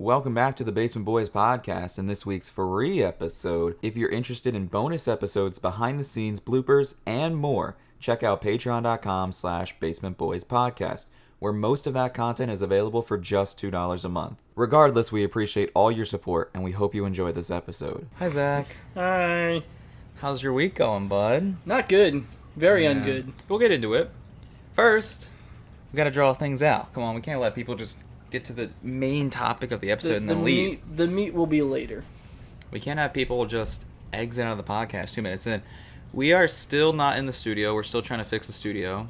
Welcome back to the Basement Boys podcast and this week's free episode. If you're interested in bonus episodes, behind the scenes, bloopers, and more, check out patreon.com/basementboyspodcast, where most of that content is available for just $2 a month. Regardless, we appreciate all your support and we hope you enjoy this episode. Hi, Zach. Hi. How's your week going, bud? Not good. Very ungood. We'll get into it. First, we gotta draw things out. Come on, we can't let people just get to the main topic of the episode and then leave. The meat will be later. We can't have people just exit out of the podcast 2 minutes in. We are still not in the studio. We're still trying to fix the studio.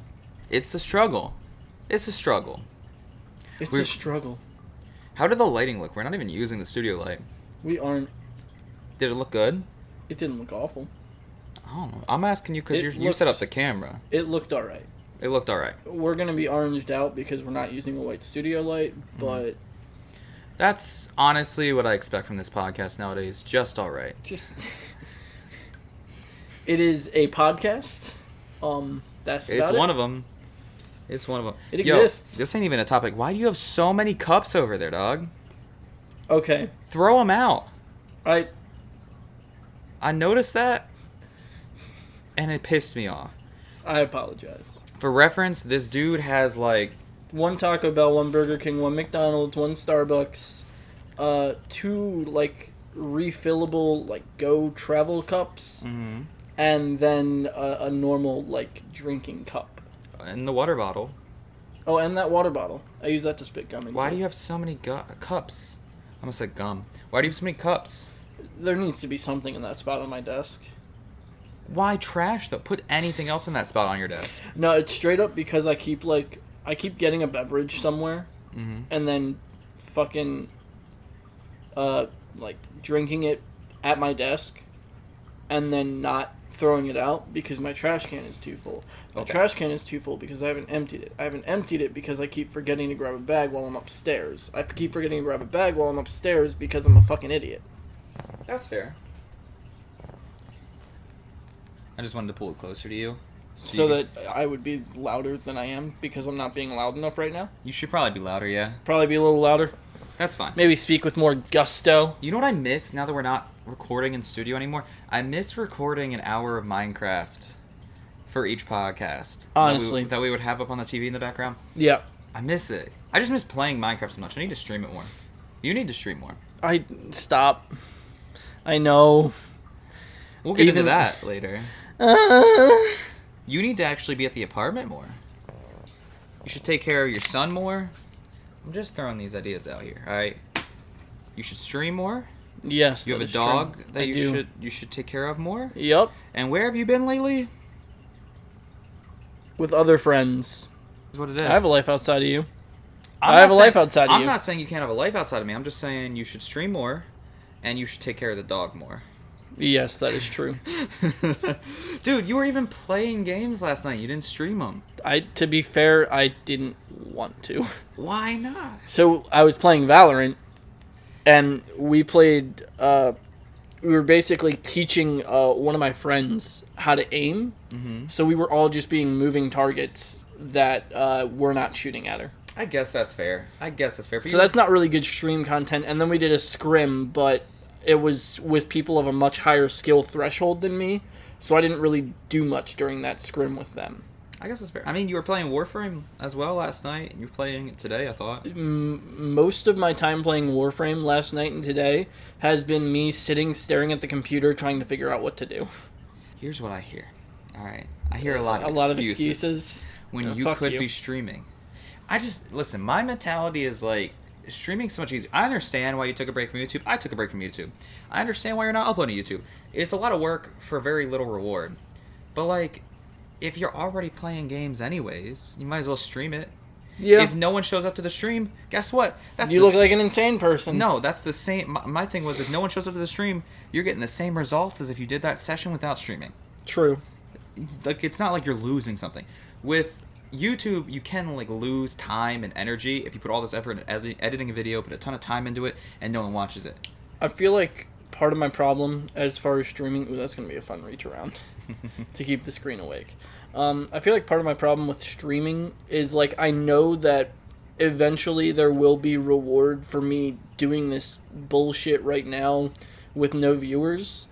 It's a struggle. It's a struggle. It's a struggle. How did the lighting look? We're not even using the studio light. We aren't. Did it look good? It didn't look awful. I don't know. I'm asking you because you set up the camera. It looked alright. It looked alright. We're going to be oranged out because we're not using a white studio light, but... That's honestly what I expect from this podcast nowadays. Just alright. It is a podcast. That's about It's one of them. It's one of them. It exists. This ain't even a topic. Why do you have so many cups over there, dog? Okay. Throw them out. I noticed that, and it pissed me off. I apologize. For reference, this dude has like... One Taco Bell, one Burger King, one McDonald's, one Starbucks, 2, like, refillable, like, Go travel cups, and then a normal, like, drinking cup. And the water bottle. Oh, and that water bottle. I use that to spit gum into. Why do you have so many cups? I almost said gum. Why do you have so many cups? There needs to be something in that spot on my desk. Why trash, though? Put anything else in that spot on your desk. No, it's straight up because I keep getting a beverage somewhere, and then fucking, like, drinking it at my desk, and then not throwing it out because my trash can is too full. My trash can is too full because I haven't emptied it. I haven't emptied it because I keep forgetting to grab a bag while I'm upstairs. I keep forgetting to grab a bag while I'm upstairs because I'm a fucking idiot. That's fair. I just wanted to pull it closer to you. So that I would be louder than I am because I'm not being loud enough right now? You should probably be louder, yeah. Probably be a little louder. That's fine. Maybe speak with more gusto. You know what I miss now that we're not recording in studio anymore? I miss recording an hour of Minecraft for each podcast. Honestly. That we would have up on the TV in the background. Yeah. I miss it. I just miss playing Minecraft so much. I need to stream it more. You need to stream more. Stop. I know. We'll get into that later. You need to actually be at the apartment more. You should take care of your son more. I'm just throwing these ideas out here, alright? You should stream more. Yes, you have a dog that you should take care of more. Yep. And where have you been lately? With other friends. That's what it is. I have a life outside of you. I have a life outside of you. I'm not saying you can't have a life outside of me. I'm just saying you should stream more, and you should take care of the dog more. Yes, that is true. Dude, you were even playing games last night. You didn't stream them. To be fair, I didn't want to. Why not? So I was playing Valorant, and we played. We were basically teaching one of my friends how to aim. Mm-hmm. So we were all just being moving targets that were not shooting at her. I guess that's fair. So that's not really good stream content. And then we did a scrim, but it was with people of a much higher skill threshold than me, so I didn't really do much during that scrim with them. I guess that's fair. I mean, you were playing Warframe as well last night, and you're playing it today, I thought. Most of my time playing Warframe last night and today has been me sitting, staring at the computer, trying to figure out what to do. Here's what I hear. Alright. I hear a lot of excuses. When you could be streaming. Listen, my mentality is like, streaming's so much easier. I understand why you took a break from YouTube. I took a break from YouTube. I understand why you're not uploading to YouTube. It's a lot of work for very little reward. But, like, if you're already playing games anyways, you might as well stream it. Yeah. If no one shows up to the stream, guess what? You look like an insane person. No, that's the same. My thing was, if no one shows up to the stream, you're getting the same results as if you did that session without streaming. True. Like, it's not like you're losing something. With YouTube, you can like lose time and energy if you put all this effort in editing a video, put a ton of time into it, and no one watches it. I feel like part of my problem as far as streaming... Ooh, that's going to be a fun reach around to keep the screen awake. I feel like part of my problem with streaming is, like, I know that eventually there will be reward for me doing this bullshit right now with no viewers,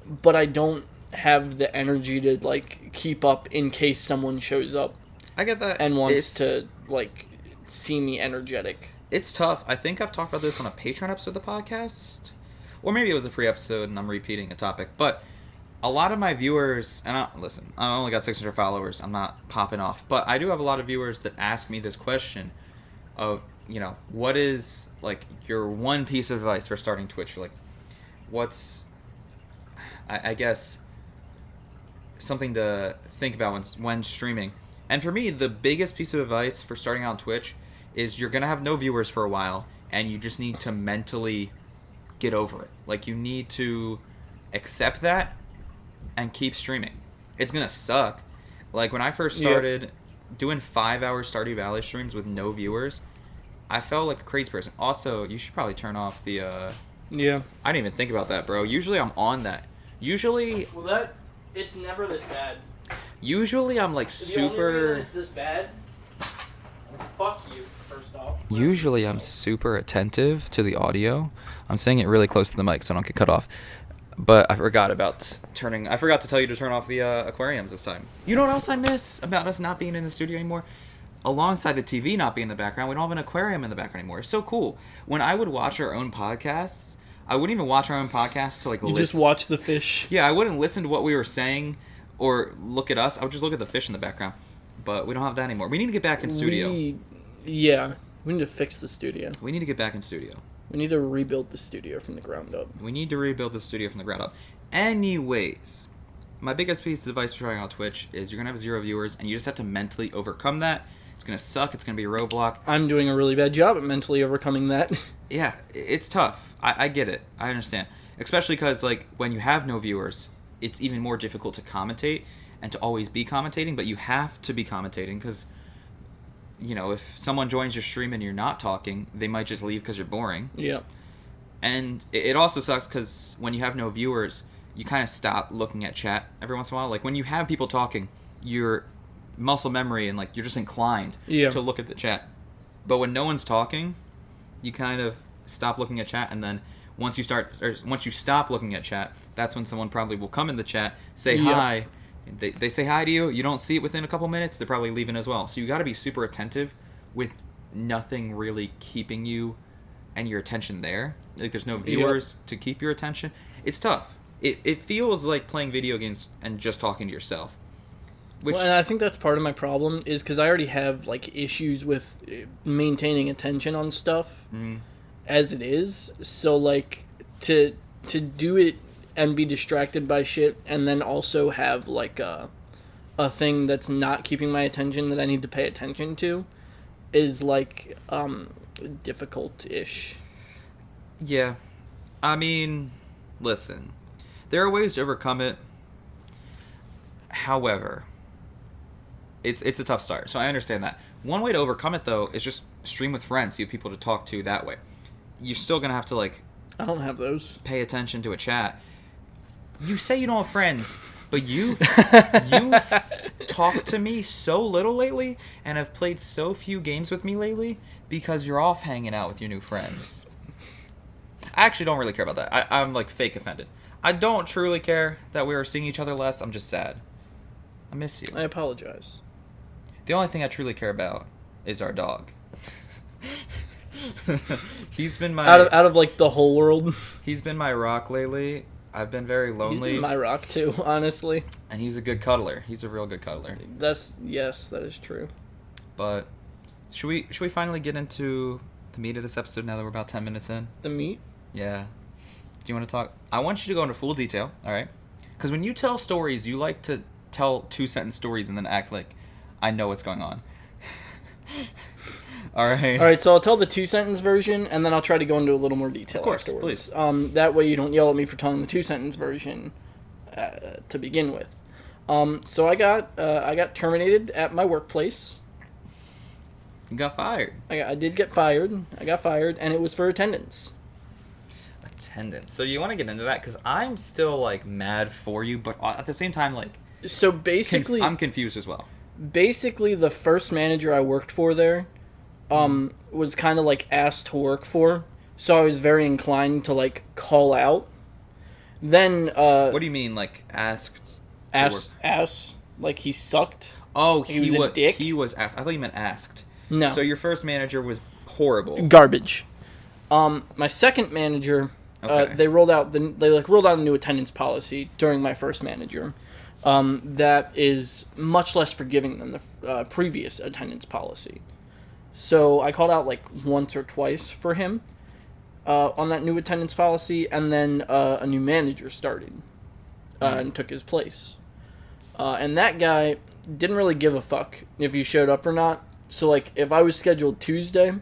but I don't have the energy to, like, keep up in case someone shows up. I get that. And wants to, like, see me energetic. It's tough. I think I've talked about this on a Patreon episode of the podcast. Or maybe it was a free episode and I'm repeating a topic. But a lot of my viewers, and I only got 600 followers. I'm not popping off. But I do have a lot of viewers that ask me this question of, you know, what is, like, your one piece of advice for starting Twitch? Like, what's, I guess, something to think about when streaming. And for me, the biggest piece of advice for starting out on Twitch is you're going to have no viewers for a while, and you just need to mentally get over it. Like, you need to accept that and keep streaming. It's going to suck. Like, when I first started doing 5-hour Stardew Valley streams with no viewers, I felt like a crazy person. Also, you should probably turn off the... Yeah. I didn't even think about that, bro. Usually I'm on that. Usually... Well, it's never this bad. Usually I'm, like, super... The only reason it's this bad... Fuck you, first off. Usually I'm super attentive to the audio. I'm saying it really close to the mic so I don't get cut off. But I forgot to tell you to turn off the aquariums this time. You know what else I miss about us not being in the studio anymore? Alongside the TV not being in the background, we don't have an aquarium in the background anymore. It's so cool. When I would watch our own podcasts, I wouldn't even watch our own podcast to, like, listen. You just watch the fish. Yeah, I wouldn't listen to what we were saying or look at us. I would just look at the fish in the background. But we don't have that anymore. We need to get back in studio. We need to fix the studio. We need to get back in studio. We need to rebuild the studio from the ground up. Anyways, my biggest piece of advice for trying out Twitch is you're going to have 0 viewers, and you just have to mentally overcome that. It's going to suck. It's going to be a roadblock. I'm doing a really bad job at mentally overcoming that. Yeah, it's tough. I get it. I understand. Especially because, like, when you have no viewers, it's even more difficult to commentate and to always be commentating, but you have to be commentating because, you know, if someone joins your stream and you're not talking, they might just leave because you're boring. Yeah. And it also sucks because when you have no viewers, you kind of stop looking at chat every once in a while. Like, when you have people talking, your muscle memory and, like, you're just inclined to look at the chat. But when no one's talking, you kind of stop looking at chat, and then once you stop looking at chat, that's when someone probably will come in the chat, say hi. They say hi to you. You don't see it within a couple minutes. They're probably leaving as well. So you got to be super attentive with nothing really keeping you and your attention there. Like, there's no viewers to keep your attention. It's tough. It feels like playing video games and just talking to yourself. Well, and I think that's part of my problem is because I already have, like, issues with maintaining attention on stuff as it is. So, like, to do it and be distracted by shit, and then also have, like, a thing that's not keeping my attention that I need to pay attention to is, like, difficult-ish. Yeah. I mean, listen. There are ways to overcome it. However, it's a tough start, so I understand that. One way to overcome it, though, is just stream with friends. You have people to talk to that way. You're still going to have to, like... I don't have those. Pay attention to a chat. You say you don't have friends, but you've talked to me so little lately and have played so few games with me lately because you're off hanging out with your new friends. I actually don't really care about that. I'm, like, fake offended. I don't truly care that we are seeing each other less. I'm just sad. I miss you. I apologize. The only thing I truly care about is our dog. He's been my... Out of, like, the whole world. He's been my rock lately. I've been very lonely. He's been my rock, too, honestly. And he's a good cuddler. He's a real good cuddler. Yes, that is true. But should we finally get into the meat of this episode now that we're about 10 minutes in? The meat? Yeah. Do you want to talk? I want you to go into full detail, all right? Because when you tell stories, you like to tell 2-sentence stories and then act like I know what's going on. All right, so I'll tell the 2-sentence version, and then I'll try to go into a little more detail afterwards. Please. That way you don't yell at me for telling the 2-sentence version to begin with. So I got terminated at my workplace. You got fired. I did get fired. I got fired, and it was for attendance. Attendance. So you want to get into that? Because I'm still, like, mad for you, but at the same time, like... So basically... I'm confused as well. Basically, the first manager I worked for there was kind of like asked to work for, so I was very inclined to like call out. Then what do you mean, like asked like he sucked? Oh, he was a dick. He was asked. I thought you meant asked. No. So your first manager was horrible. Garbage. My second manager, they rolled out a new attendance policy during my first manager. That is much less forgiving than the previous attendance policy. So I called out like once or twice for him on that new attendance policy, and then a new manager started and took his place. And that guy didn't really give a fuck if you showed up or not. So like if I was scheduled Tuesday,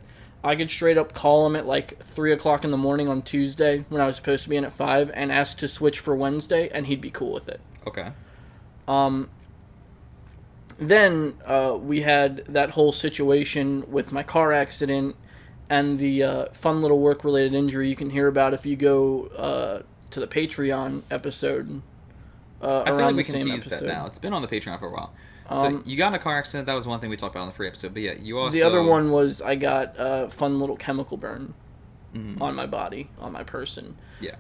I could straight up call him at like 3 o'clock in the morning on Tuesday when I was supposed to be in at 5 and ask to switch for Wednesday, and he'd be cool with it. Okay. Then we had that whole situation with my car accident and the fun little work-related injury you can hear about if you go to the Patreon episode. I feel like we can tease that now. It's been on the Patreon for a while. So you got in a car accident. That was one thing we talked about on the free episode. But yeah, you also... The other one was I got a fun little chemical burn on my body, on my person. Yeah.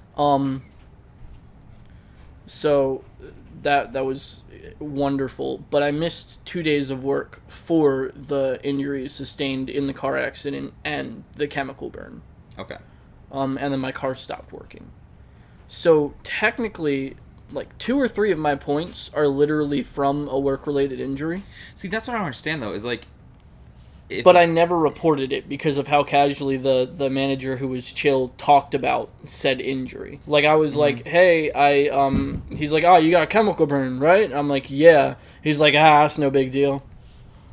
So that was wonderful. But I missed 2 days of work for the injuries sustained in the car accident and the chemical burn. Okay. And then my car stopped working. So technically... like 2 or 3 of my points are literally from a work-related injury. See, that's what I don't understand, though, is like... But I never reported it because of how casually the manager who was chill talked about said injury. Like, I was like, hey, he's like, oh, you got a chemical burn, right? I'm like, yeah. He's like, that's no big deal.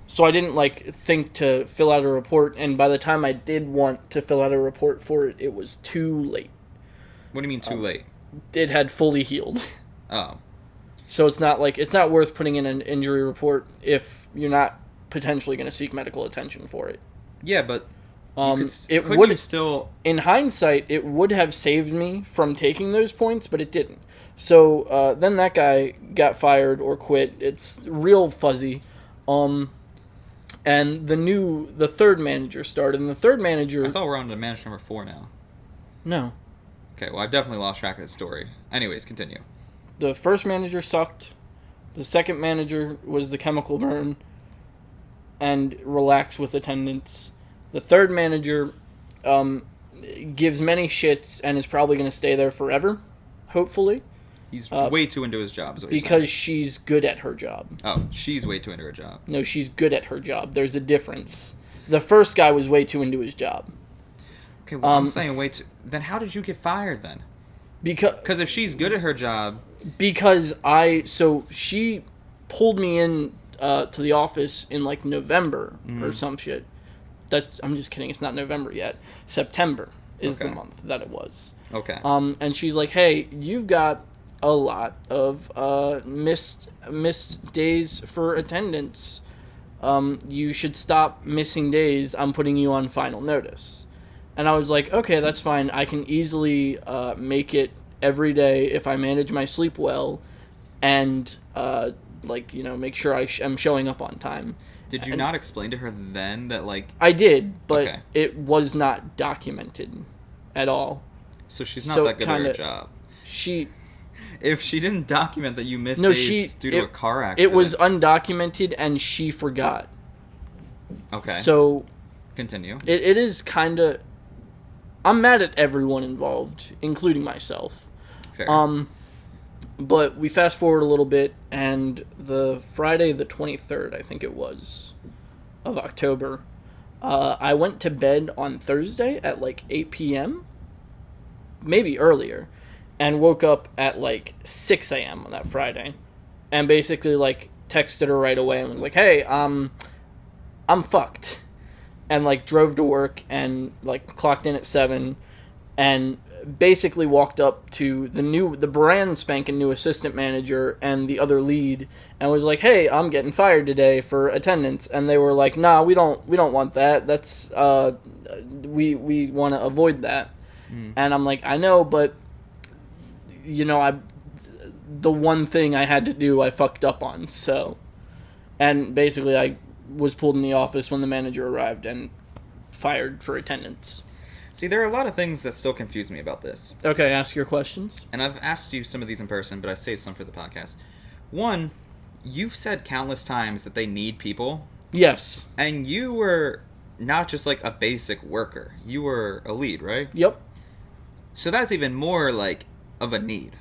So I didn't, like, think to fill out a report, and by the time I did want to fill out a report for it, it was too late. What do you mean too late? It had fully healed. Oh. So it's not worth putting in an injury report if you're not potentially going to seek medical attention for it. Yeah, but it would still... In hindsight, it would have saved me from taking those points, but it didn't. So then that guy got fired or quit. It's real fuzzy. And the third manager started, and the third manager... I thought we're on to manager number 4 now. No. Okay, well, I've definitely lost track of the story. Anyways, continue. The first manager sucked. The second manager was the chemical burn and relaxed with attendance. The third manager gives many shits and is probably going to stay there forever, hopefully. He's way too into his job. Is what because she's good at her job. Oh, she's way too into her job. No, she's good at her job. There's a difference. The first guy was way too into his job. Okay, well, I'm saying way too... Then how did you get fired, then? Because if she's good at her job... Because she pulled me in to the office in, like, November or some shit. I'm just kidding. It's not November yet. September is the month that it was. Okay. And she's like, hey, you've got a lot of missed days for attendance. You should stop missing days. I'm putting you on final notice. And I was like, okay, that's fine. I can easily make it every day if I manage my sleep well and, make sure I'm showing up on time. Did you not explain to her then that, like... I did, but it was not documented at all. So she's not that good at her job. If she didn't document that you missed days due to a car accident... It was undocumented, and she forgot. Okay. So... Continue. It is kind of... I'm mad at everyone involved, including myself. Fair. But we fast forward a little bit, and the Friday the 23rd, I think it was, of October, I went to bed on Thursday at like 8 p.m., maybe earlier, and woke up at like 6 a.m. on that Friday, and basically like texted her right away and was like, hey, I'm fucked. And, like, drove to work and, like, clocked in at 7 and basically walked up to the brand spanking new assistant manager and the other lead and was like, hey, I'm getting fired today for attendance. And they were like, nah, we don't want that. That's, we want to avoid that. And I'm like, I know, but, the one thing I had to do, I fucked up on, so. And basically, I was pulled in the office when the manager arrived and fired for attendance. See, there are a lot of things that still confuse me about this. Okay, ask your questions. And I've asked you some of these in person, but I saved some for the podcast. One, you've said countless times that they need people. Yes. And you were not just like a basic worker. You were a lead, right? Yep. So that's even more like of a need.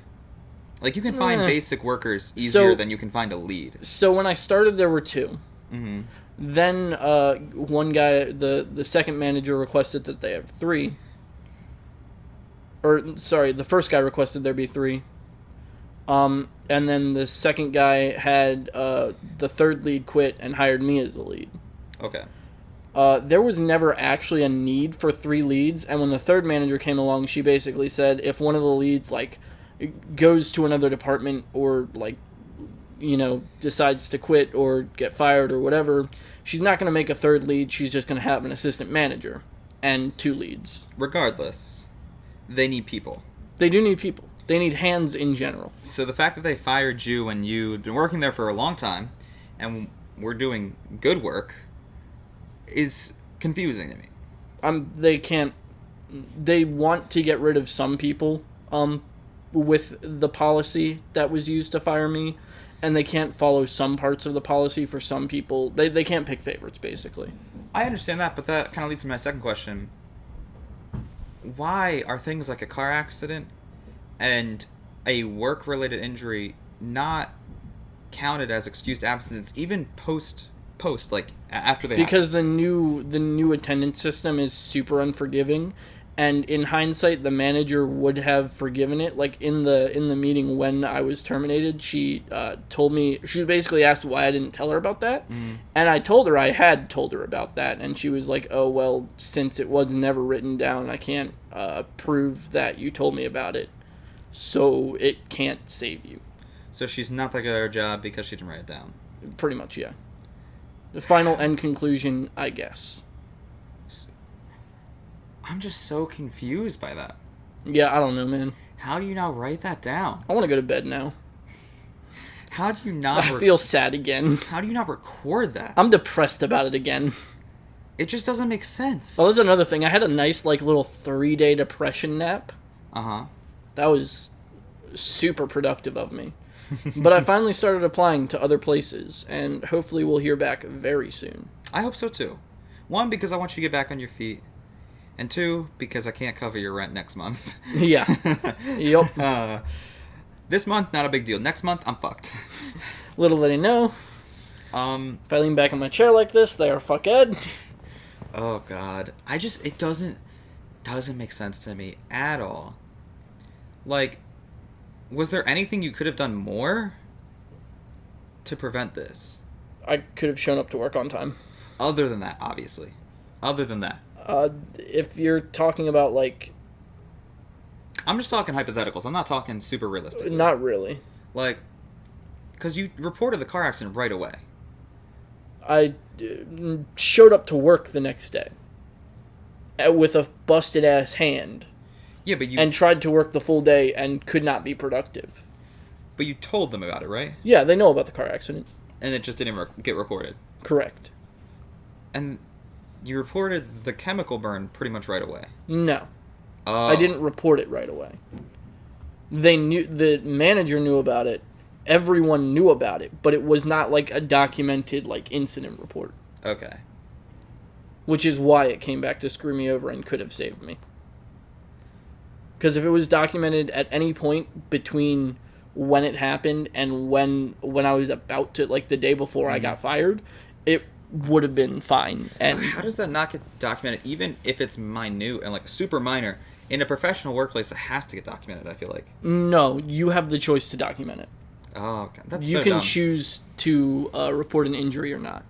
Like, you can find basic workers easier than you can find a lead. So when I started, there were 2. Mm-hmm. Then one guy, the second manager, requested that they have 3. Or, sorry, the first guy requested there be 3. And then the second guy had the third lead quit and hired me as the lead. Okay. There was never actually a need for 3 leads, and when the third manager came along, she basically said if one of the leads, like, goes to another department or, like, you know, decides to quit or get fired or whatever, she's not going to make a third lead. She's just going to have an assistant manager and 2 leads. Regardless, they need people. They do need people. They need hands in general. So the fact that they fired you when you'd been working there for a long time and were doing good work is confusing to me. They want to get rid of some people with the policy that was used to fire me, and they can't follow some parts of the policy for some people. They can't pick favorites, basically. I understand that, but that kind of leads to my second question. Why are things like a car accident and a work-related injury not counted as excused absence, even post like after they because happen? the new attendance system is super unforgiving, and in hindsight the manager would have forgiven it. Like in the meeting when I was terminated, she told me, she basically asked why I didn't tell her about that, and I told her I had told her about that, and she was like, oh well, since it was never written down, I can't prove that you told me about it, so it can't save you. So she's not that good at her job because she didn't write it down. Pretty much, yeah. The final end conclusion, I guess. I'm just so confused by that. Yeah, I don't know, man. How do you not write that down? I want to go to bed now. How do you not... I feel sad again. How do you not record that? I'm depressed about it again. It just doesn't make sense. Well, that's another thing. I had a nice, like, little 3-day depression nap. Uh-huh. That was super productive of me. But I finally started applying to other places, and hopefully we'll hear back very soon. I hope so, too. 1, because I want you to get back on your feet. And 2, because I can't cover your rent next month. Yeah. Yep. This month, not a big deal. Next month, I'm fucked. Little did I know. If I lean back in my chair like this, they are fucked. Oh, God. It doesn't make sense to me at all. Like... Was there anything you could have done more to prevent this? I could have shown up to work on time. Other than that, obviously. Other than that. If you're talking about, like... I'm just talking hypotheticals. I'm not talking super realistic. Not really. Like, because you reported the car accident right away. I showed up to work the next day. With a busted-ass hand. Yeah, but you... And tried to work the full day and could not be productive. But you told them about it, right? Yeah, they know about the car accident. And it just didn't get recorded. Correct. And you reported the chemical burn pretty much right away. No. Oh. I didn't report it right away. They knew, the manager knew about it. Everyone knew about it, but it was not like a documented like incident report. Okay. Which is why it came back to screw me over and could have saved me. Because if it was documented at any point between when it happened and when I was about to, like, the day before I got fired, it would have been fine. And how does that not get documented, even if it's minute and, like, super minor? In a professional workplace, it has to get documented, I feel like. No, you have the choice to document it. Oh, God. That's you so can dumb. choose to report an injury or not.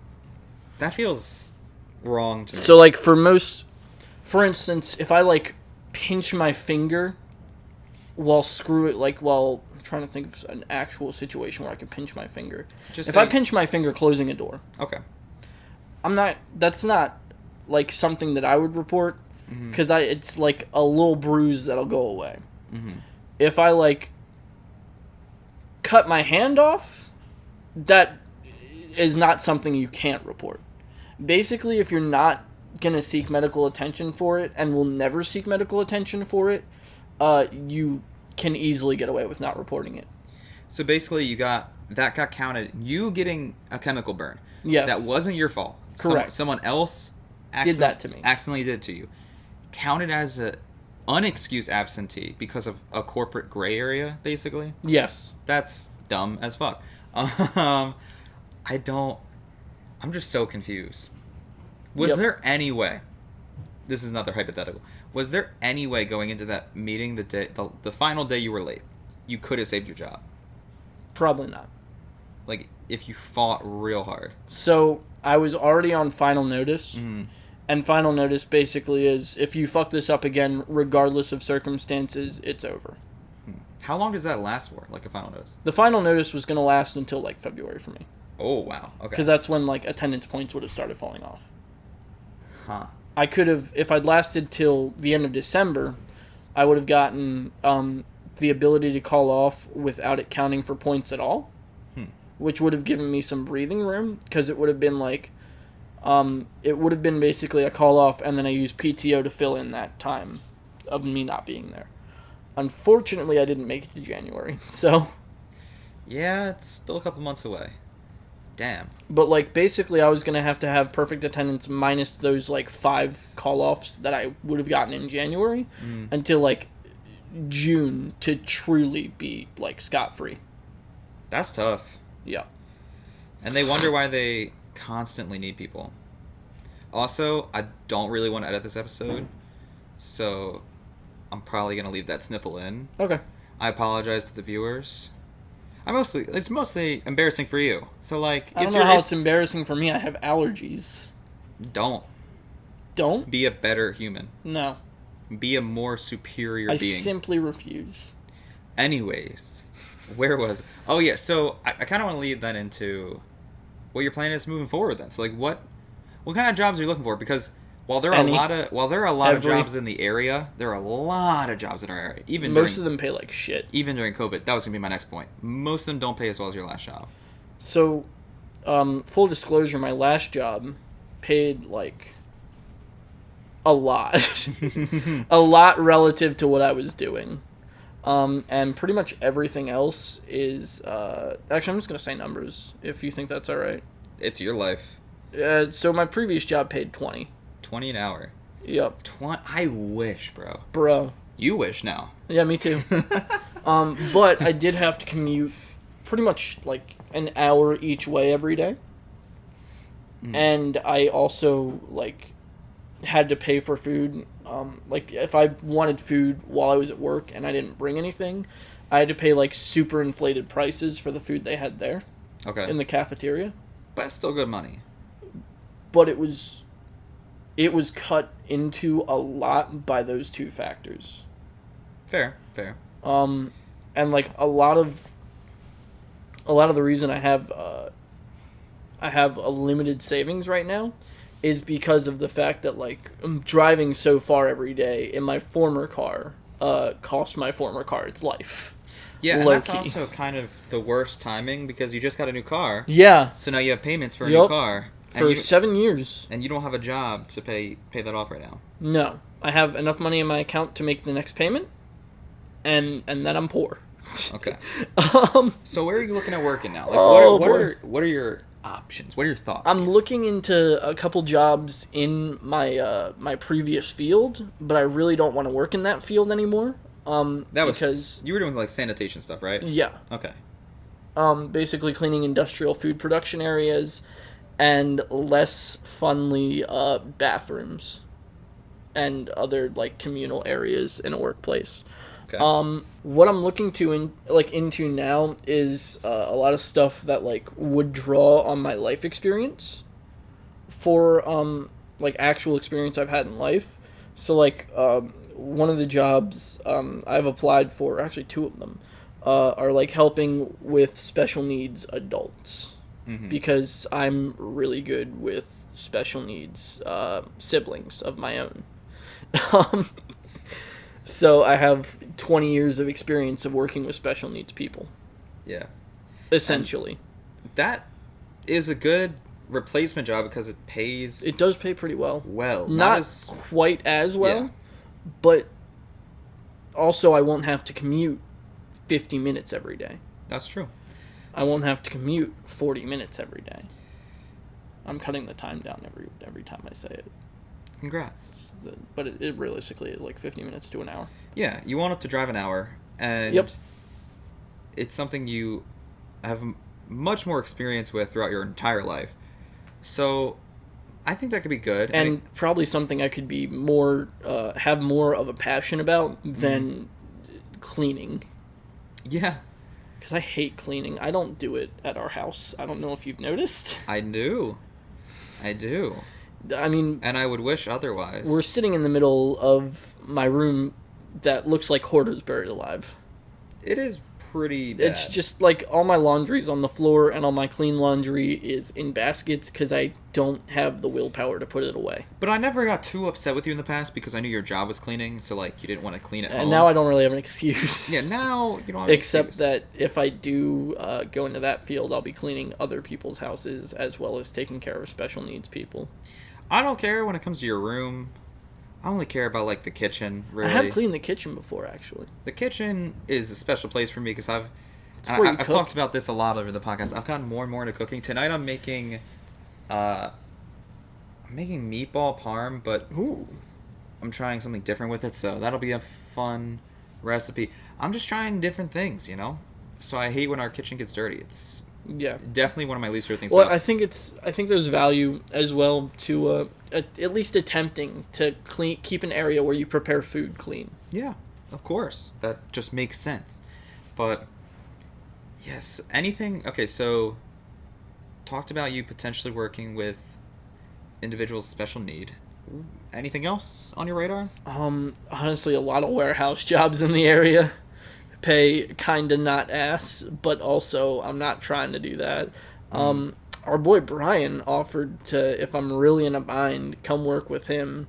That feels wrong to me. So, like, for instance, if I, like, pinch my finger while I'm trying to think of an actual situation where I could pinch my finger. If I pinch my finger closing a door. Okay. That's not like something that I would report because it's like a little bruise that'll go away. Mm-hmm. If I like cut my hand off, that is not something you can't report. Basically, if you're not going to seek medical attention for it and will never seek medical attention for it, you can easily get away with not reporting it. So basically got counted. You getting a chemical burn. Yes. That wasn't your fault. Correct. Someone else did that to me. Accidentally did it to you. Counted as a unexcused absentee because of a corporate gray area, basically. Yes. That's dumb as fuck. I'm just so confused. Was there any way? This is another hypothetical. Was there any way going into that meeting, the final day you were late, you could have saved your job? Probably not. Like, if you fought real hard. So, I was already on final notice. Mm. And final notice basically is, if you fuck this up again, regardless of circumstances, it's over. How long does that last for, like a final notice? The final notice was going to last until, like, February for me. Oh, wow. Okay. Because that's when, like, attendance points would have started falling off. Huh. I could have, if I'd lasted till the end of December, I would have gotten the ability to call off without it counting for points at all, which would have given me some breathing room, because it would have been like, it would have been basically a call off, and then I use PTO to fill in that time of me not being there. Unfortunately, I didn't make it to January, so... Yeah, it's still a couple months away. Damn. But, like, basically I was going to have perfect attendance minus those, like, 5 call-offs that I would have gotten in January until, like, June to truly be, like, scot-free. That's tough. Yeah. And they wonder why they constantly need people. Also, I don't really want to edit this episode, so I'm probably going to leave that sniffle in. Okay. I apologize to the viewers. It's mostly embarrassing for you. So, like... I don't know how it's embarrassing for me. I have allergies. Don't. Don't? Be a better human. No. Be a more superior being. I simply refuse. Anyways, where was... Oh, yeah, so I kind of want to lead that into what your plan is moving forward then. So, like, what kind of jobs are you looking for? Because... While there are a lot of jobs in the area, there are a lot of jobs in our area. Most of them pay like shit. Even during COVID, that was gonna be my next point. Most of them don't pay as well as your last job. So, full disclosure, my last job paid like a lot, a lot relative to what I was doing, and pretty much everything else is. Actually, I'm just gonna say numbers if you think that's all right. It's your life. So my previous job paid $20. $20 an hour. Yep. I wish, bro. Bro. You wish now. Yeah, me too. But I did have to commute pretty much like an hour each way every day. And I also like had to pay for food. Like if I wanted food while I was at work and I didn't bring anything, I had to pay like super inflated prices for the food they had there. Okay. In the cafeteria. But it's still good money. But it was cut into a lot by those two factors. Fair. And like a lot of the reason I have a limited savings right now is because of the fact that like I'm driving so far every day in my former car cost my former car its life. Yeah, and that's also kind of the worst timing because you just got a new car. Yeah. So now you have payments for a new car. For 7 years. And you don't have a job to pay that off right now. No. I have enough money in my account to make the next payment, and then I'm poor. Okay. So where are you looking at working now? Like, what are your options? What are your thoughts? I'm looking into a couple jobs in my previous field, but I really don't want to work in that field anymore. Because you were doing like sanitation stuff, right? Yeah. Okay. Basically cleaning industrial food production areas. And less funly bathrooms and other like communal areas in a workplace. Okay. What I'm looking into now is a lot of stuff that like would draw on my life experience for like actual experience I've had in life. So like one of the jobs I've applied for, actually 2 of them, are like helping with special needs adults. Mm-hmm. Because I'm really good with special needs siblings of my own. So I have 20 years of experience of working with special needs people. Yeah. Essentially. And that is a good replacement job because it pays. It does pay pretty well. Well, not quite as well, but also I won't have to commute 50 minutes every day. That's true. I won't have to commute 40 minutes every day. I'm cutting the time down every time I say it. Congrats. But it realistically is like 50 minutes to an hour. Yeah, you won't have to drive an hour, and yep. It's something you have much more experience with throughout your entire life. So, I think that could be good. And probably something I could be more, have more of a passion about than cleaning. Yeah. Because I hate cleaning. I don't do it at our house. I don't know if you've noticed. I do. I mean... And I would wish otherwise. We're sitting in the middle of my room that looks like hoarders buried alive. It is pretty bad. It's just like all my laundry's on the floor and all my clean laundry is in baskets because I don't have the willpower to put it away. But I never got too upset with you in the past because I knew your job was cleaning, so like you didn't want to clean it home. And now I don't really have an excuse. Yeah, now you don't have an Except excuse. that if I do go into that field, I'll be cleaning other people's houses as well as taking care of special needs people. I don't care when it comes to your room. I only care about, like, the kitchen, really. I have cleaned the kitchen before, actually. The kitchen is a special place for me because I've talked about this a lot over the podcast. I've gotten more and more into cooking. Tonight I'm making meatball parm, but I'm trying something different with it, so that'll be a fun recipe. I'm just trying different things, you know? So I hate when our kitchen gets dirty. It's definitely one of my least favorite things. Well, I think there's value as well to at least attempting to keep an area where you prepare food clean. Yeah, of course. That just makes sense. But yes, anything. Okay, so talked about you potentially working with individuals with special need. Anything else on your radar? Honestly, a lot of warehouse jobs in the area. Pay kinda not ass, but also I'm not trying to do that. Our boy Brian offered to, if I'm really in a bind, come work with him,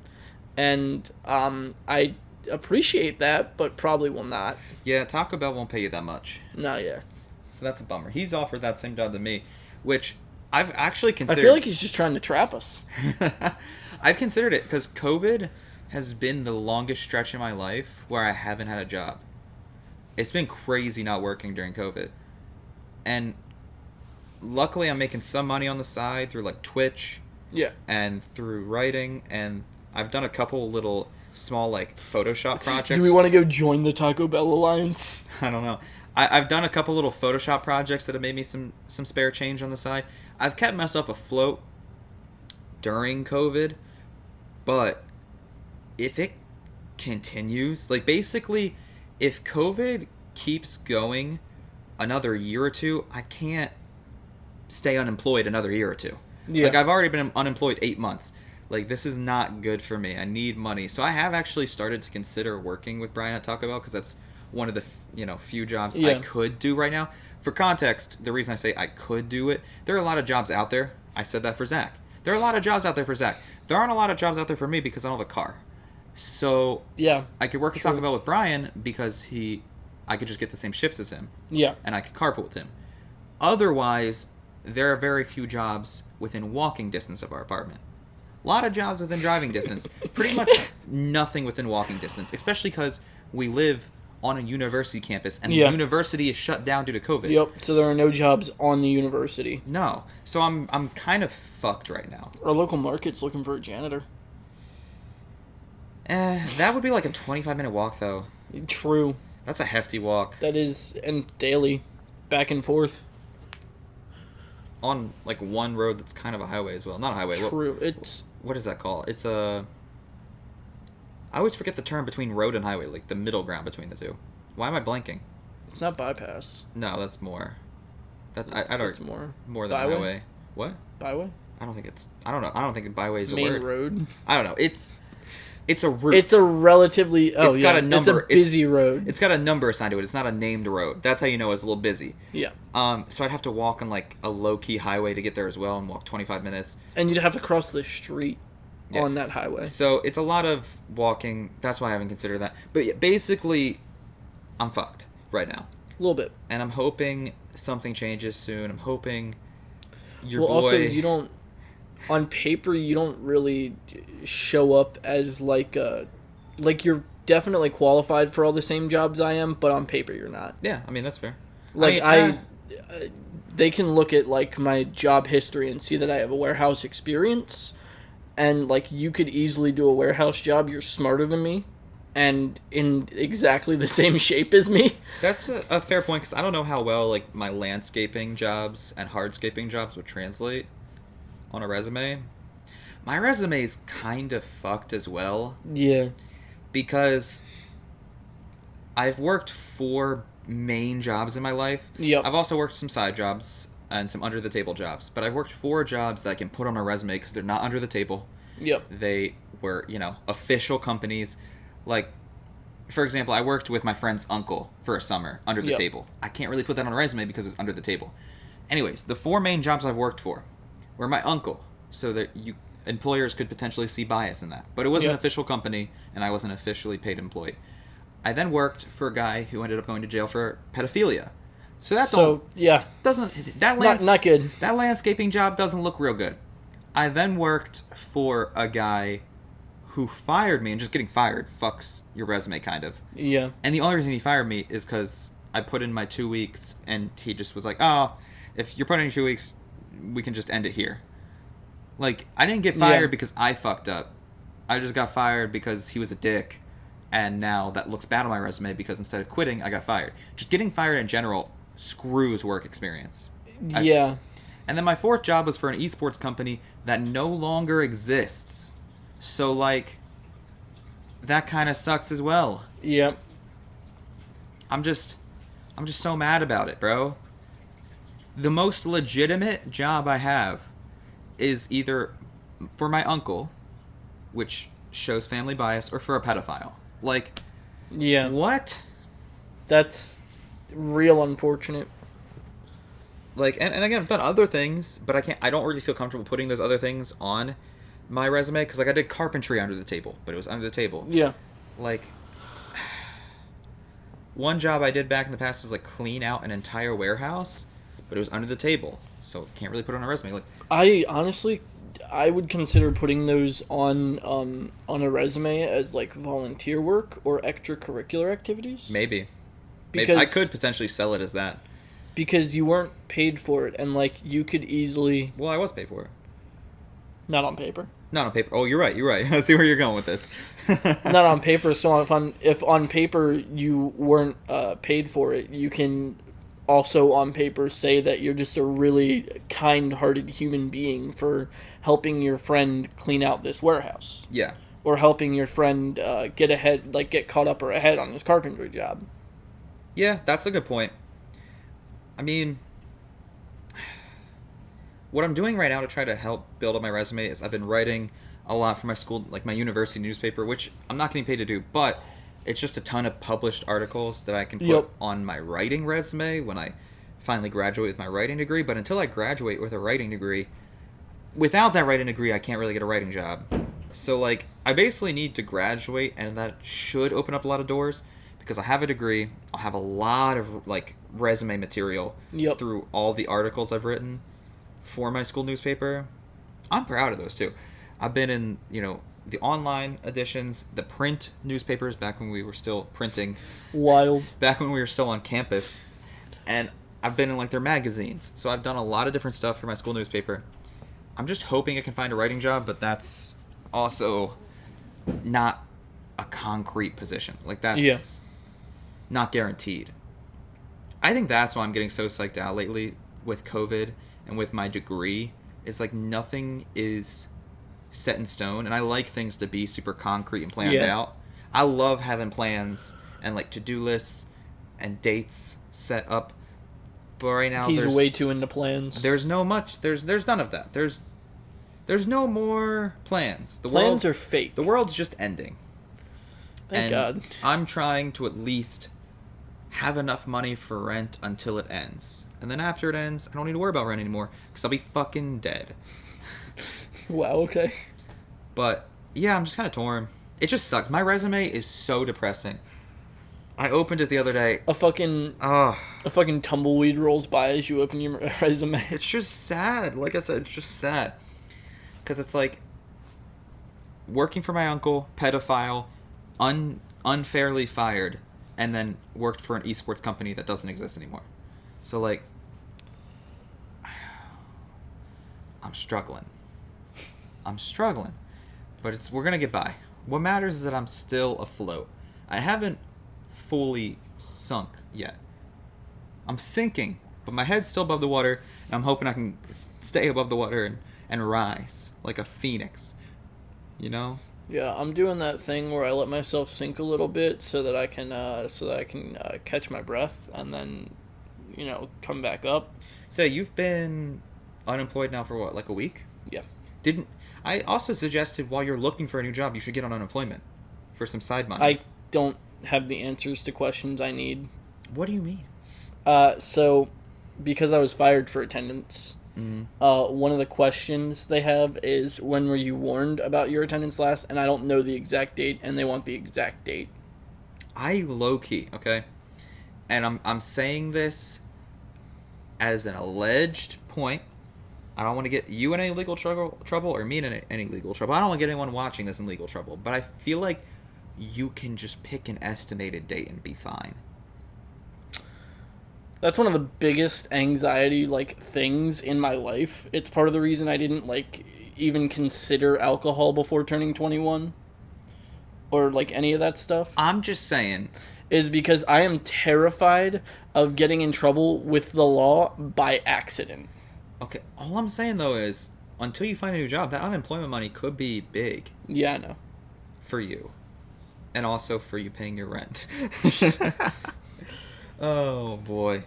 and I appreciate that, but probably will not. Yeah, Taco Bell won't pay you that much. No, yeah. So that's a bummer. He's offered that same job to me, which I've actually considered. I feel like he's just trying to trap us. I've considered it because COVID has been the longest stretch in my life where I haven't had a job. It's been crazy not working during COVID. And luckily I'm making some money on the side through like Twitch. Yeah. And through writing. And I've done a couple little small like Photoshop projects. Do we want to go join the Taco Bell Alliance? I don't know. I've done a couple little Photoshop projects that have made me some spare change on the side. I've kept myself afloat during COVID. But if it continues, like basically... If COVID keeps going another year or two, I can't stay unemployed another year or two. Yeah. Like, I've already been unemployed 8 months. Like, this is not good for me. I need money. So I have actually started to consider working with Brian at Taco Bell because that's one of the, few jobs I could do right now. For context, the reason I say I could do it, there are a lot of jobs out there. I said that for Zach. There are a lot of jobs out there for Zach. There aren't a lot of jobs out there for me because I don't have a car. So I could work at Taco Bell with Brian because I could just get the same shifts as him. Yeah. And I could carpool with him. Otherwise, there are very few jobs within walking distance of our apartment. A lot of jobs within driving distance. Pretty much nothing within walking distance, especially because we live on a university campus and the university is shut down due to COVID. Yep. So there are no jobs on the university. No. So I'm kind of fucked right now. Our local market's looking for a janitor. That would be like a 25-minute walk, though. True. That's a hefty walk. That is, and daily, back and forth. On, like, one road that's kind of a highway as well. Not a highway. True. What is that called? It's a... I always forget the term between road and highway, like the middle ground between the two. Why am I blanking? It's not bypass. No, that's more. It's more than byway? highway. What? Byway? I don't know. I don't think byway is a Main word. road? I don't know. It's a route. It's a relatively... got a number. It's a busy road. It's got a number assigned to it. It's not a named road. That's how you know it's a little busy. Yeah. So I'd have to walk on, like, a low-key highway to get there as well and walk 25 minutes. And you'd have to cross the street on that highway. So it's a lot of walking. That's why I haven't considered that. But yeah, basically, I'm fucked right now. A little bit. And I'm hoping something changes soon. I'm hoping your boy... also, you don't... on paper you don't really show up as like you're definitely qualified for all the same jobs I am, but on paper you're not. Yeah, I mean that's fair. Like they can look at like my job history and see that I have a warehouse experience, and like you could easily do a warehouse job. You're smarter than me, and in exactly the same shape as me. That's a fair point, because I don't know how well like my landscaping jobs and hardscaping jobs would translate on a resume. My resume is kind of fucked as well. Yeah. Because I've worked 4 main jobs in my life. Yep. I've also worked some side jobs and some under the table jobs, but I've worked 4 jobs that I can put on a resume because they're not under the table. Yep. They were, official companies. Like, for example, I worked with my friend's uncle for a summer under the table. I can't really put that on a resume because it's under the table. Anyways, the 4 main jobs I've worked for were my uncle, so that employers could potentially see bias in that. But it was an official company, and I was an officially paid employee. I then worked for a guy who ended up going to jail for pedophilia. Doesn't not good. That landscaping job doesn't look real good. I then worked for a guy who fired me, and just getting fired fucks your resume kind of. Yeah. And the only reason he fired me is because I put in my 2 weeks, and he just was like, "Oh, if you're putting in 2 weeks, we can just end it here." Like, I didn't get fired because I fucked up. I just got fired because he was a dick. And now that looks bad on my resume because instead of quitting, I got fired. Just getting fired in general screws work experience. Yeah. And then my 4th job was for an esports company that no longer exists. So, like, that kind of sucks as well. Yep. I'm just so mad about it, bro. The most legitimate job I have is either for my uncle, which shows family bias, or for a pedophile. Like, yeah. What? That's real unfortunate. Like, and again, I've done other things, but I don't really feel comfortable putting those other things on my resume, because, like, I did carpentry under the table, but it was under the table. Yeah. Like, one job I did back in the past was, like, clean out an entire warehouse, but it was under the table, so can't really put it on a resume. Like, I would consider putting those on a resume as like volunteer work or extracurricular activities. Maybe I could potentially sell it as that. Because you weren't paid for it, and like you could easily. Well, I was paid for it. Not on paper. Not on paper. Oh, you're right. I see where you're going with this. Not on paper. So if on paper you weren't paid for it, you can also on paper say that you're just a really kind-hearted human being for helping your friend clean out this warehouse. Yeah. Or helping your friend get caught up or ahead on his carpentry job. Yeah, that's a good point. I mean, what I'm doing right now to try to help build up my resume is I've been writing a lot for my school, like my university newspaper, which I'm not getting paid to do, but it's just a ton of published articles that I can put on my writing resume when I finally graduate with my writing degree. But until I graduate with a writing degree, without that writing degree, I can't really get a writing job. So, like, I basically need to graduate, and that should open up a lot of doors, because I have a degree. I'll have a lot of, like, resume material through all the articles I've written for my school newspaper. I'm proud of those, too. I've been in, the online editions, the print newspapers, back when we were still printing. Wild. Back when we were still on campus. And I've been in, like, their magazines. So I've done a lot of different stuff for my school newspaper. I'm just hoping I can find a writing job, but that's also not a concrete position. Like, that's not guaranteed. I think that's why I'm getting so psyched out lately with COVID and with my degree. It's like nothing is set in stone, and I like things to be super concrete and planned out. I love having plans and like to-do lists and dates set up, but right now he's way too into plans. There's none of that. There's no more plans. Plans are fake. The world's just ending. Thank God. I'm trying to at least have enough money for rent until it ends, and then after it ends, I don't need to worry about rent anymore because I'll be fucking dead. Wow, okay. But, yeah, I'm just kind of torn. It just sucks. My resume is so depressing. I opened it the other day. A fucking tumbleweed rolls by as you open your resume. It's just sad. Like I said, it's just sad. Because it's like working for my uncle, pedophile, unfairly fired, and then worked for an esports company that doesn't exist anymore. So, like, I'm struggling. But we're going to get by. What matters is that I'm still afloat. I haven't fully sunk yet. I'm sinking, but my head's still above the water, and I'm hoping I can stay above the water and rise like a phoenix. You know? Yeah, I'm doing that thing where I let myself sink a little bit so that I can catch my breath and then, come back up. So you've been unemployed now for what, like a week? Yeah. I also suggested while you're looking for a new job, you should get on unemployment for some side money. I don't have the answers to questions I need. What do you mean? So, because I was fired for attendance, one of the questions they have is, when were you warned about your attendance last? And I don't know the exact date, and they want the exact date. I low-key, okay? And I'm saying this as an alleged point. I don't want to get you in any legal trouble or me in any legal trouble. I don't want to get anyone watching this in legal trouble. But I feel like you can just pick an estimated date and be fine. That's one of the biggest anxiety things in my life. It's part of the reason I didn't even consider alcohol before turning 21 or any of that stuff. I'm just saying, is because I am terrified of getting in trouble with the law by accident. Okay, all I'm saying though is, until you find a new job, that unemployment money could be big. Yeah, I know. For you. And also for you paying your rent. Oh, boy.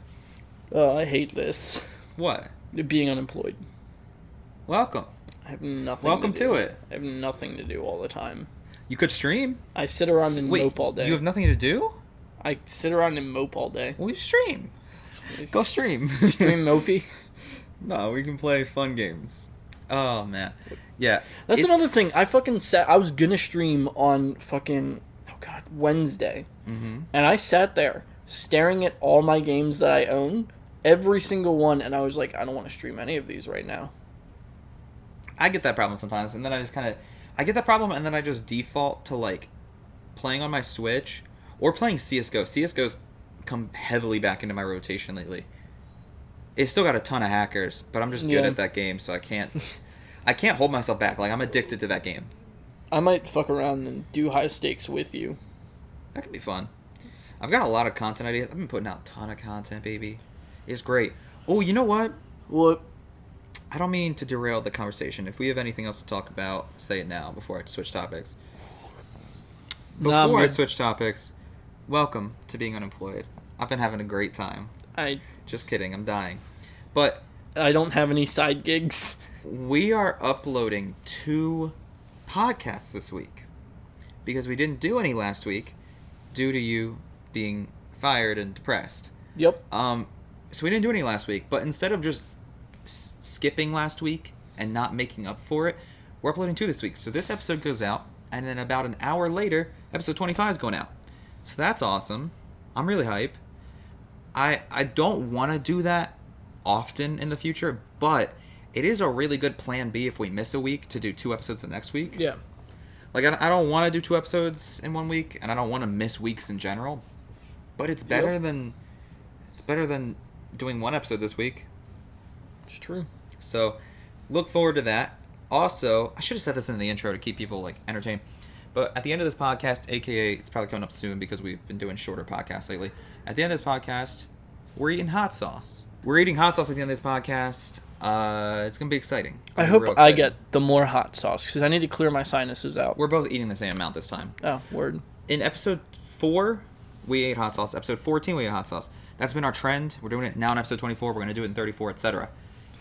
Oh, I hate this. What? Being unemployed. Welcome. I have nothing Welcome to it. I have nothing to do all the time. You could stream. I sit around and mope all day. You have nothing to do? I sit around and mope all day. Well, you stream. Go stream. Stream mopey? No, we can play fun games. Oh, man. Yeah. That's another thing. I was gonna stream on Wednesday. Mm-hmm. And I sat there staring at all my games that I own, every single one, and I was like, I don't want to stream any of these right now. I get that problem sometimes, and then I get that problem, and then I just default to, playing on my Switch, or playing CSGO. CSGO's come heavily back into my rotation lately. It's still got a ton of hackers, but I'm just good at that game, so I can't hold myself back. I'm addicted to that game. I might fuck around and do high stakes with you. That could be fun. I've got a lot of content ideas. I've been putting out a ton of content, baby. It's great. Oh, you know what? What? I don't mean to derail the conversation. If we have anything else to talk about, say it now before I switch topics. Before I switch topics, welcome to being unemployed. I've been having a great time. Just kidding. I'm dying. But I don't have any side gigs. We are uploading 2 podcasts this week because we didn't do any last week due to you being fired and depressed. Yep. So we didn't do any last week, but instead of just skipping last week and not making up for it, we're uploading 2 this week. So this episode goes out, and then about an hour later, episode 25 is going out. So that's awesome. I'm really hype. I don't want to do that often in the future, but it is a really good plan B if we miss a week to do 2 episodes the next week. Yeah. I don't want to do 2 episodes in 1 week, and I don't want to miss weeks in general. But it's better than doing 1 episode this week. It's true. So, look forward to that. Also, I should have said this in the intro to keep people entertained. But at the end of this podcast, aka it's probably coming up soon because we've been doing shorter podcasts lately. At the end of this podcast, we're eating hot sauce. We're eating hot sauce at the end of this podcast. It's going to be exciting. I hope I get the more hot sauce because I need to clear my sinuses out. We're both eating the same amount this time. Oh, word. In episode 4, we ate hot sauce. Episode 14, we ate hot sauce. That's been our trend. We're doing it now in episode 24. We're going to do it in 34, etc.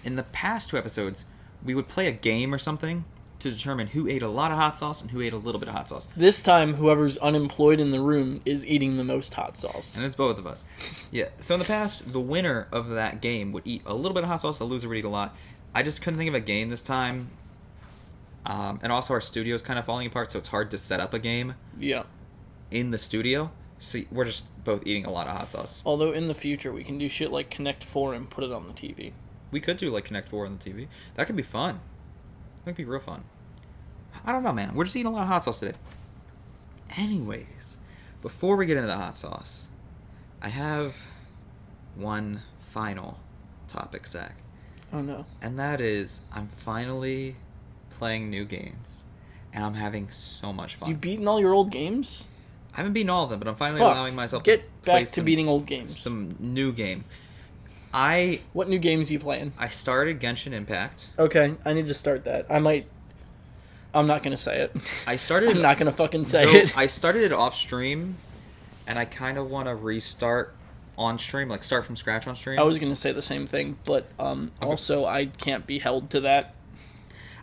In the past 2 episodes, we would play a game or something to determine who ate a lot of hot sauce and who ate a little bit of hot sauce. This time, whoever's unemployed in the room is eating the most hot sauce. And it's both of us. Yeah. So in the past, the winner of that game would eat a little bit of hot sauce. The loser would eat a lot. I just couldn't think of a game this time. And also our studio's kind of falling apart, so it's hard to set up a game. Yeah. In the studio. So we're just both eating a lot of hot sauce. Although in the future, we can do shit like Connect 4 and put it on the TV. We could do Connect 4 on the TV. That could be fun. Might be real fun. I don't know, man. We're just eating a lot of hot sauce today. Anyways, before we get into the hot sauce, I have one final topic, Zach. Oh, no. And that is, I'm finally playing new games. And I'm having so much fun. You've beaten all your old games? I haven't beaten all of them, but I'm finally allowing myself to play back to beating old games. Some new games. What new games are you playing? I started Genshin Impact. Okay, I need to start that. I'm not going to say it. I'm not going to fucking say it. I started it off stream, and I kind of want to restart on stream, like start from scratch on stream. I was going to say the same thing, but also I can't be held to that.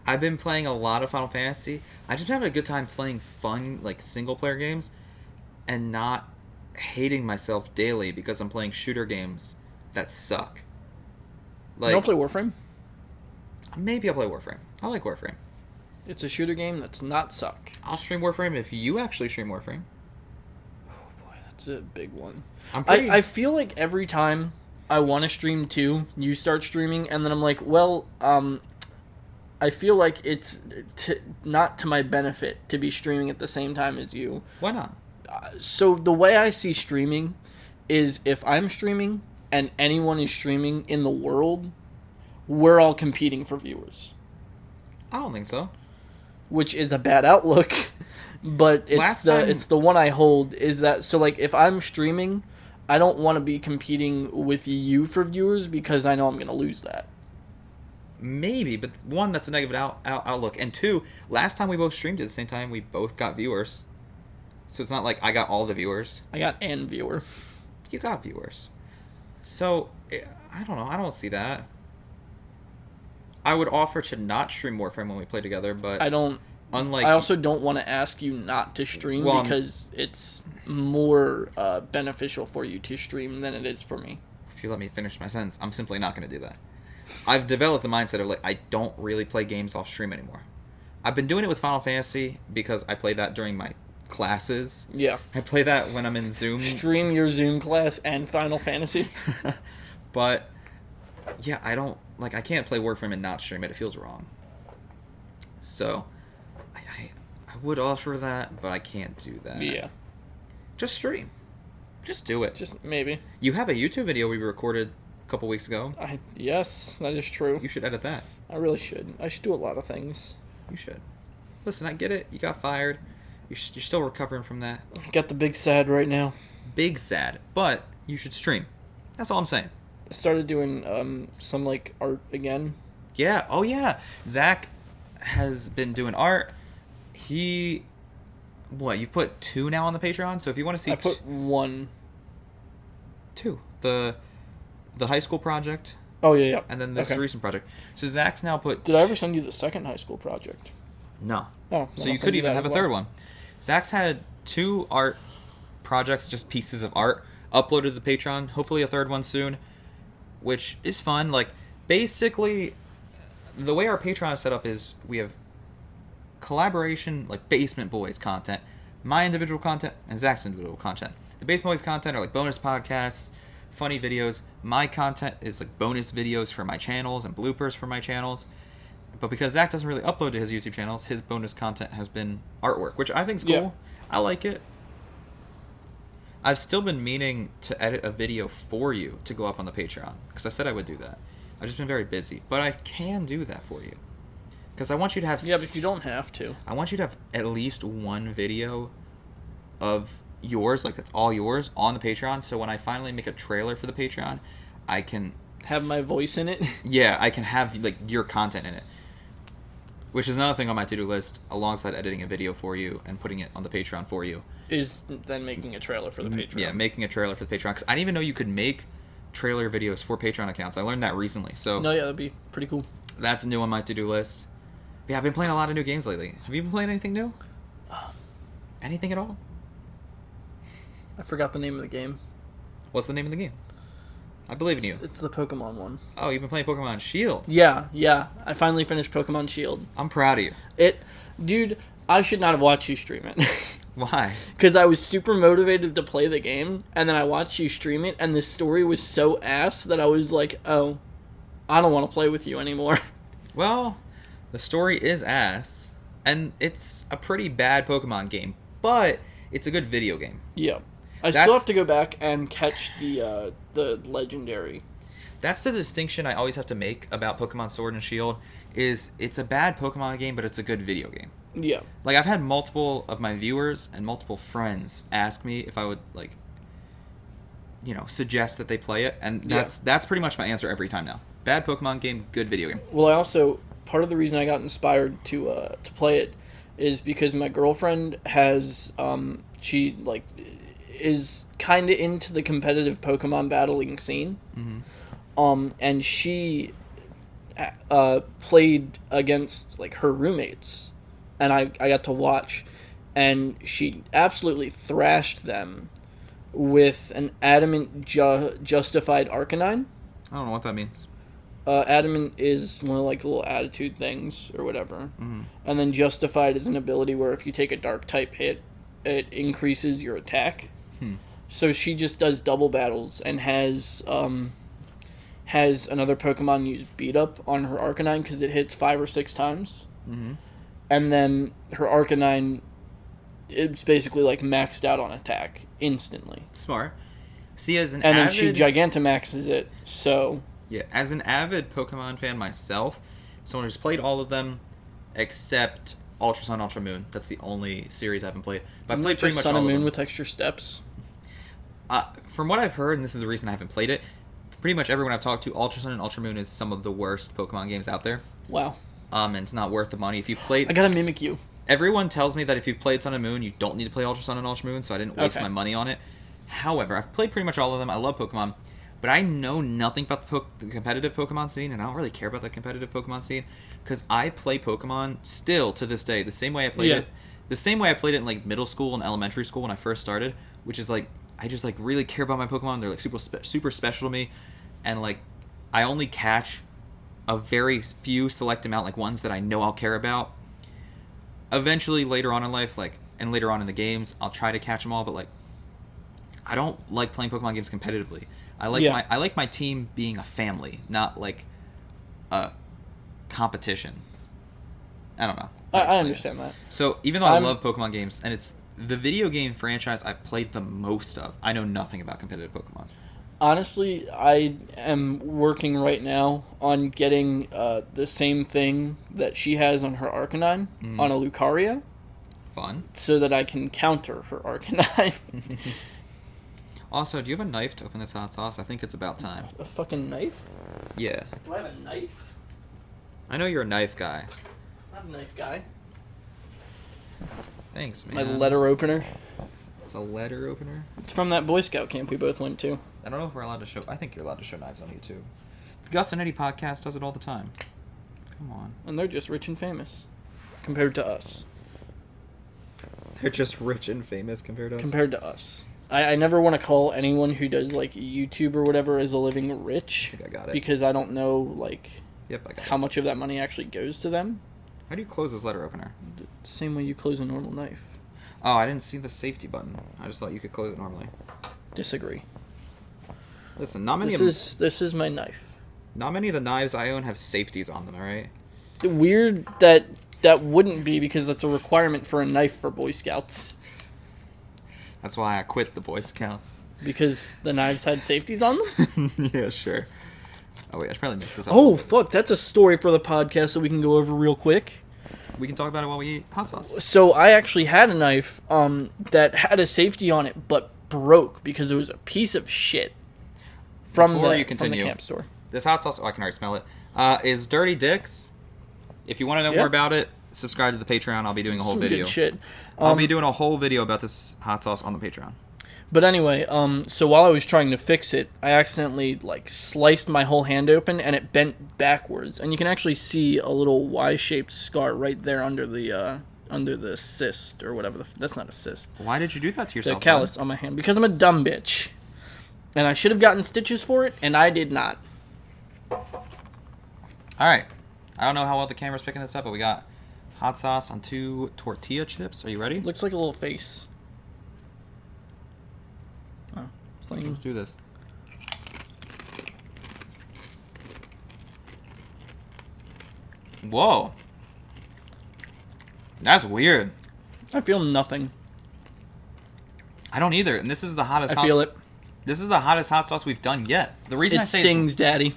I've been playing a lot of Final Fantasy. I just been having a good time playing fun, like, single-player games and not hating myself daily because I'm playing shooter games that suck. Like, you don't play Warframe? Maybe I'll play Warframe. I like Warframe. It's a shooter game that's not suck. I'll stream Warframe if you actually stream Warframe. Oh boy, that's a big one. I feel like every time I want to stream too, you start streaming, and then I'm like, well, I feel like it's not to my benefit to be streaming at the same time as you. Why not? So the way I see streaming is if I'm streaming and anyone is streaming in the world, we're all competing for viewers. I don't think so. Which is a bad outlook, but it's the one I hold, is that, so like if I'm streaming, I don't want to be competing with you for viewers because I know I'm going to lose that. Maybe, but one, that's a negative outlook, and two, last time we both streamed at the same time, we both got viewers. So it's not like I got all the viewers. I got an viewer. You got viewers. So, I don't know. I don't see that. I would offer to not stream Warframe when we play together, but... I also don't want to ask you not to stream because it's more beneficial for you to stream than it is for me. If you let me finish my sentence, I'm simply not going to do that. I've developed the mindset of, like, I don't really play games off stream anymore. I've been doing it with Final Fantasy because I play that during my classes. Yeah. I play that when I'm in Zoom. Stream your Zoom class and Final Fantasy. But, yeah, I can't play Warframe and not stream it. It feels wrong. So, I would offer that, but I can't do that. Yeah. Just stream. Just do it. Just maybe. You have a YouTube video we recorded a couple weeks ago. Yes, that is true. You should edit that. I really should. I should do a lot of things. You should. Listen, I get it. You got fired. You're still recovering from that. Got the big sad right now. Big sad. But you should stream. That's all I'm saying. I started doing some, like, art again. Yeah. Oh, yeah. Zach has been doing art. You put 2 now on the Patreon? So if you want to see... I put 1. 2. The high school project. Oh, yeah. And then this recent project. So Zach's now put... Did I ever send you the second high school project? No. Oh. So you could even have a third one. Zach's had 2 art projects, just pieces of art, uploaded to the Patreon. Hopefully a third one soon, which is fun. Like, basically, the way our Patreon is set up is we have collaboration, like Basement Boys content, my individual content, and Zach's individual content. The Basement Boys content are like bonus podcasts, funny videos. My content is like bonus videos for my channels and bloopers for my channels. But because Zach doesn't really upload to his YouTube channels, his bonus content has been artwork, which I think is cool. Yeah. I like it. I've still been meaning to edit a video for you to go up on the Patreon, because I said I would do that. I've just been very busy. But I can do that for you. Because I want you to have... Yeah, but you don't have to. I want you to have at least one video of yours, like that's all yours, on the Patreon, so when I finally make a trailer for the Patreon, I can... Have my voice in it? Yeah, I can have, like, your content in it. Which is another thing on my to-do list, alongside editing a video for you and putting it on the Patreon for you. Is then making a trailer for the Patreon. Yeah, making a trailer for the Patreon. Because I didn't even know you could make trailer videos for Patreon accounts. I learned that recently. So no, yeah, that'd be pretty cool. That's new on my to-do list. Yeah, I've been playing a lot of new games lately. Have you been playing anything new? Anything at all? I forgot the name of the game. What's the name of the game? I believe in you. It's the Pokemon one. Oh, you've been playing Pokemon Shield. Yeah. I finally finished Pokemon Shield. I'm proud of you. Dude, I should not have watched you stream it. Why? Because I was super motivated to play the game, and then I watched you stream it, and the story was so ass that I was like, oh, I don't want to play with you anymore. Well, The story is ass, and it's a pretty bad Pokemon game, but it's a good video game. Yeah. I still have to go back and catch the legendary. That's the distinction I always have to make about Pokemon Sword and Shield, is it's a bad Pokemon game, but it's a good video game. Yeah. Like, I've had multiple of my viewers and multiple friends ask me if I would, like, suggest that they play it, and that's pretty much my answer every time now. Bad Pokemon game, good video game. Well, part of the reason I got inspired to play it is because my girlfriend has, she, like, is kind of into the competitive Pokemon battling scene. Mm-hmm. And she played against, like, her roommates, and I got to watch, and she absolutely thrashed them with an Adamant Justified Arcanine. I don't know what that means. Adamant is one of, like, little attitude things or whatever. Mm-hmm. And then Justified is an ability where if you take a dark type hit, it increases your attack. So she just does double battles and has another Pokemon use Beat Up on her Arcanine because it hits 5 or 6 times. Mm-hmm. And then her Arcanine, it's basically, like, maxed out on attack instantly. Smart. See, as an and avid... then she Gigantamaxes it, so... Yeah, as an avid Pokemon fan myself, someone who's played all of them except Ultra Sun, Ultra Moon. That's the only series I haven't played. But I've played pretty much Sun all and of Moon them. with extra steps? From what I've heard, and this is the reason I haven't played it, pretty much everyone I've talked to, Ultra Sun and Ultra Moon is some of the worst Pokemon games out there. Wow. And it's not worth the money. If you've played... I gotta mimic you. Everyone tells me that if you've played Sun and Moon, you don't need to play Ultra Sun and Ultra Moon, so I didn't waste my money on it. However, I've played pretty much all of them. I love Pokemon, but I know nothing about the competitive Pokemon scene, and I don't really care about the competitive Pokemon scene, because I play Pokemon still to this day the same way I played it. The same way I played it in, like, middle school and elementary school when I first started, which is, like, I just, like, really care about my Pokemon. They're, like, super special to me, and, like, I only catch a very few select amount, like, ones that I know I'll care about. Eventually, later on in life, like, and later on in the games, I'll try to catch them all, but, like, I don't like playing Pokemon games competitively. I like my team being a family, not, like, a competition. I don't know. I understand that. So, even though I love Pokemon games, and it's the video game franchise I've played the most of, I know nothing about competitive Pokemon. Honestly, I am working right now on getting the same thing that she has on her Arcanine on a Lucario. Fun. So that I can counter her Arcanine. Also, do you have a knife to open this hot sauce? I think it's about time. A fucking knife? Yeah. Do I have a knife? I know you're a knife guy. I'm not a knife guy. Thanks, man. My letter opener. It's a letter opener? It's from that Boy Scout camp we both went to. I don't know if we're allowed to show... I think you're allowed to show knives on YouTube. The Gus and Eddie podcast does it all the time. Come on. And they're just rich and famous. Compared to us. They're just rich and famous compared to us? Compared to us. I never want to call anyone who does, like, YouTube or whatever as a living rich. I think I got it. Because I don't know, like... Yep, I got how much of that money actually goes to them. How do you close this letter opener? The same way you close a normal knife. Oh, I didn't see the safety button. I just thought you could close it normally. Disagree. Listen, not many This is my knife. Not many of the knives I own have safeties on them, alright? Weird that wouldn't be, because that's a requirement for a knife for Boy Scouts. That's why I quit the Boy Scouts. Because the knives had safeties on them? Yeah, sure. Oh, wait, I should probably mix this up. Oh, fuck, that's a story for the podcast that we can go over real quick. We can talk about it while we eat hot sauce. So I actually had a knife that had a safety on it, but broke because it was a piece of shit from the camp store. This hot sauce, I can already smell it, is Dirty Dicks. If you want to know more about it, subscribe to the Patreon. I'll be doing a whole video. Good shit. I'll be doing a whole video about this hot sauce on the Patreon. But anyway, so while I was trying to fix it, I accidentally, like, sliced my whole hand open, and it bent backwards. And you can actually see a little Y-shaped scar right there under the cyst, or whatever. That's not a cyst. Why did you do that to yourself? The callus on my hand. Because I'm a dumb bitch. And I should have gotten stitches for it, and I did not. Alright. I don't know how well the camera's picking this up, but we got hot sauce on 2 tortilla chips. Are you ready? Looks like a little face. Oh, let's do this. Whoa. That's weird. I feel nothing. I don't either, and this is the hottest. I feel it. This is the hottest hot sauce we've done yet. The reason I say stings, Daddy.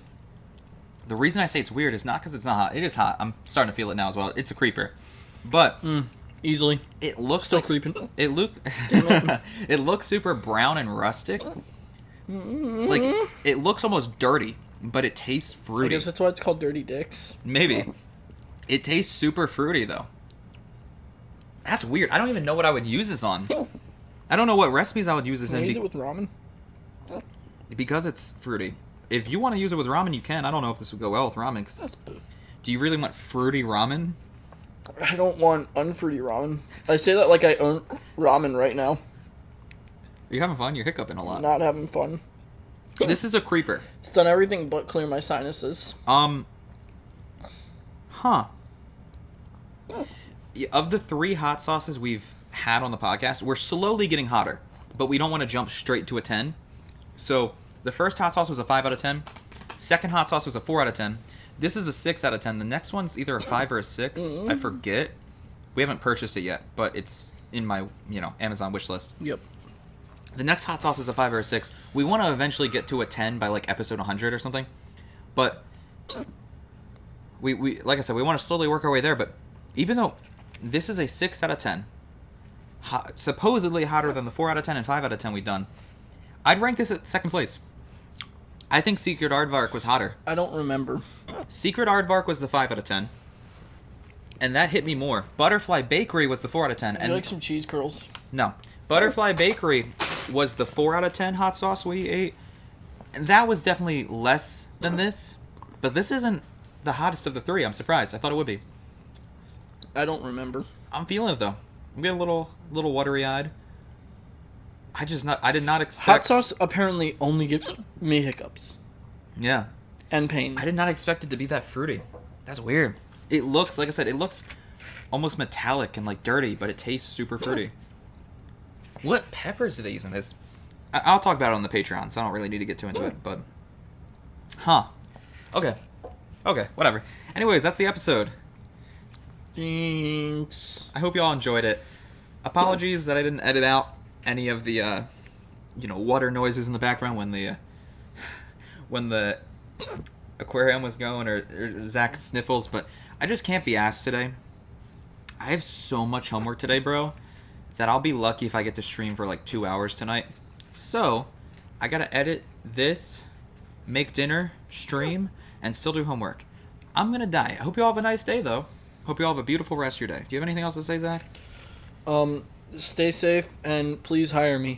The reason I say it's weird is not because it's not hot. It is hot. I'm starting to feel it now as well. It's a creeper, but easily. It looks still like, creeping. It looks super brown and rustic. Like it looks almost dirty, but it tastes fruity. I guess that's why it's called Dirty Dicks. Maybe. It tastes super fruity though. That's weird. I don't even know what I would use this on. I don't know what recipes I would use this in. Use it with ramen? Because it's fruity. If you want to use it with ramen, you can. I don't know if this would go well with ramen. Do you really want fruity ramen? I don't want unfruity ramen. I say that like I own ramen right now. Are you having fun? You're hiccuping a lot. Not having fun. This is a creeper. It's done everything but clear my sinuses. Huh. Of the 3 hot sauces we've had on the podcast, we're slowly getting hotter, but we don't want to jump straight to a 10. So the first hot sauce was a 5 out of 10. Second hot sauce was a 4 out of 10. This is a 6 out of 10. The next one's either a 5 or a 6. I forget. We haven't purchased it yet, but it's in my, Amazon wish list. Yep. The next hot sauce is a 5 or a 6. We want to eventually get to a 10 by like episode 100 or something. But we like I said, we want to slowly work our way there, but even though this is a 6 out of 10, supposedly hotter than the 4 out of 10 and 5 out of 10 we've done, I'd rank this at second place. I think Secret Aardvark was hotter. I don't remember. Secret Aardvark was the 5 out of 10. And that hit me more. Butterfly Bakery was the 4 out of 10. Would you like some cheese curls? No. Butterfly Bakery was the 4 out of 10 hot sauce we ate. And that was definitely less than this. But this isn't the hottest of the 3. I'm surprised. I thought it would be. I don't remember. I'm feeling it, though. I'm getting a little watery-eyed. I did not expect... Hot sauce apparently only gives me hiccups. Yeah. And pain. I did not expect it to be that fruity. That's weird. It looks, like I said, it looks almost metallic and like dirty, but it tastes super fruity. What peppers do they use in this? I'll talk about it on the Patreon, so I don't really need to get too into it, but... Huh. Okay, whatever. Anyways, that's the episode. Thanks. I hope you all enjoyed it. Apologies that I didn't edit out any of the, water noises in the background when the aquarium was going or Zach's sniffles, but I just can't be asked today. I have so much homework today, bro, that I'll be lucky if I get to stream for like 2 hours tonight. So, I gotta edit this, make dinner, stream, and still do homework. I'm gonna die. I hope you all have a nice day, though. Hope you all have a beautiful rest of your day. Do you have anything else to say, Zach? Stay safe and please hire me.